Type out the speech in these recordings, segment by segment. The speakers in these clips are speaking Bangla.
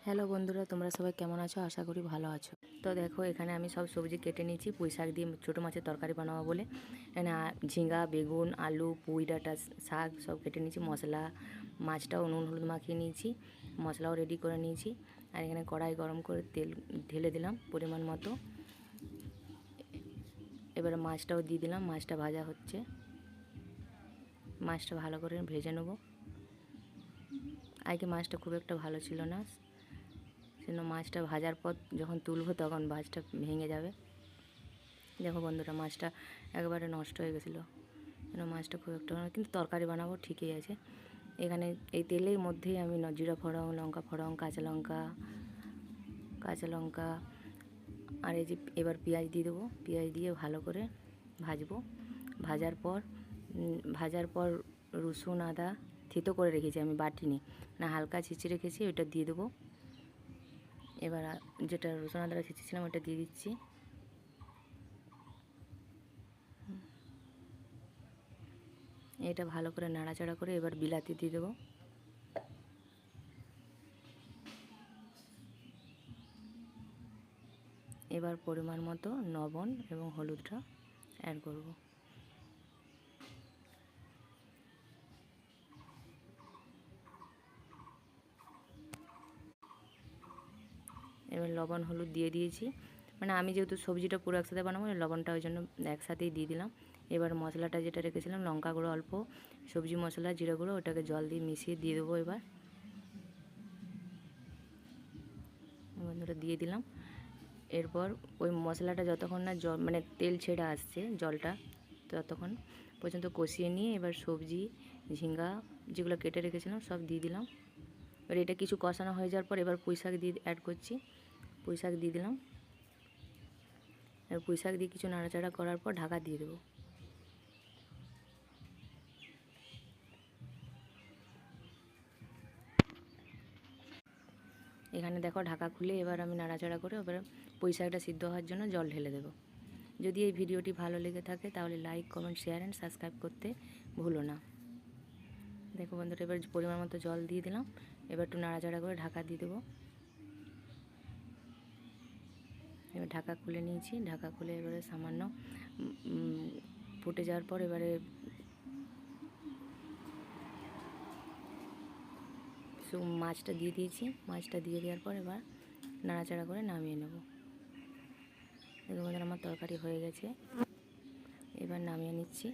হ্যালো বন্ধুরা, তোমরা সবাই কেমন আছো? আশা করি ভালো আছো। তো দেখো, এখানে আমি সব সবজি কেটে নিয়েছি পুঁই শাক দিয়ে ছোটো মাছের তরকারি বানাবো বলে। এখানে ঝিঙ্গা, বেগুন, আলু, পুঁই ডাঁটা শাক সব কেটে নিয়েছি। মশলা, মাছটাও নুন হলুদ মাখিয়ে নিয়েছি, মশলাও রেডি করে নিয়েছি। আর এখানে কড়াই গরম করে তেল ঢেলে দিলাম পরিমাণ মতো। এবারে মাছটাও দিয়ে দিলাম, মাছটা ভাজা হচ্ছে। মাছটা ভালো করে ভেজে নেব। আজকে মাছটা খুব একটা ভালো ছিল না, সেজন্য মাছটা ভাজার পর যখন তুলবো তখন মাছটা ভেঙে যাবে। দেখো বন্ধুরা, মাছটা একবারে নষ্ট হয়ে গেছিলো, মাছটা খুব একটা ভালো, কিন্তু তরকারি বানাবো ঠিকই আছে। এখানে এই তেলের মধ্যেই আমি জিরা ফোড়ন, লঙ্কা ফোড়ন, কাঁচা লঙ্কা আর এই যে এবার পেঁয়াজ দিয়ে দেবো। পেঁয়াজ দিয়ে ভালো করে ভাজবো। ভাজার পর রসুন আদা থেতো করে রেখেছি, আমি বাটিনি না, হালকা ছেঁচে রেখেছি, ওটা দিয়ে দেবো। এবার যেটা রসুন আদাটা ছেঁচেছিলাম ওটা দিয়ে দিচ্ছি। এটা ভালো করে নাড়াচাড়া করে এবার বিলাতি দিয়ে দেবো। এবার পরিমাণ মতো লবণ এবং হলুদটা অ্যাড করব। এবার লবণ হলুদ দিয়ে দিয়েছি, মানে আমি যেহেতু সবজিটা পুরো একসাথে বানাবো, লবণটা ওই জন্য একসাথেই দিয়ে দিলাম। এবার মশলাটা যেটা রেখেছিলাম, লঙ্কা গুঁড়ো অল্প, সবজি মশলা, জিরা গুঁড়ো, ওটাকে জল দিয়ে মিশিয়ে দিয়ে দেবো। এবার ওটা দিয়ে দিলাম। এরপর ওই মশলাটা যতক্ষণ না জল মানে তেল ছেড়ে আসছে জলটা, ততক্ষণ পর্যন্ত কষিয়ে নিয়ে এবার সবজি, ঝিঙ্গা যেগুলো কেটে রেখেছিলাম সব দিয়ে দিলাম। এবার এটা কিছু কষানো হয়ে যাওয়ার পর এবার পুঁই শাক দিয়ে অ্যাড করছি। পুঁই শাক দিয়ে দিলাম। এবার পুঁই শাক দিয়ে কিছু নাড়াচাড়া করার পর ঢাকা দিয়ে দেবো। এখানে দেখো ঢাকা খুলে এবার আমি নাড়াচাড়া করে এবার পুঁই শাকটা সিদ্ধ হওয়ার জন্য জল ঢেলে দেবো। যদি এই ভিডিওটি ভালো লেগে থাকে তাহলে like, comment, share and subscribe করতে ভুলো না। দেখো বন্ধুরা, এবার পরিমাণ মতো জল দিয়ে দিলাম। এবার একটু নাড়াচাড়া করে ঢাকা দিয়ে দেবো। এবার ঢাকা খুলে নিয়েছি। ঢাকা খুলে এবারে সামান্য ফুটে যাওয়ার পর এবারে মাছটা দিয়ে দিয়েছি। মাছটা দিয়ে দেওয়ার পর এবার নাড়াচাড়া করে নামিয়ে নেব। দেখো বন্ধুরা, আমার তরকারি হয়ে গেছে, এবার নামিয়ে নিচ্ছি।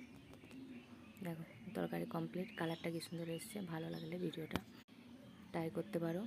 দেখো তরকারি কমপ্লিট। কালারটা কি সুন্দর এসছে। ভালো লাগলে ভিডিওটা ট্রাই করতে পারো।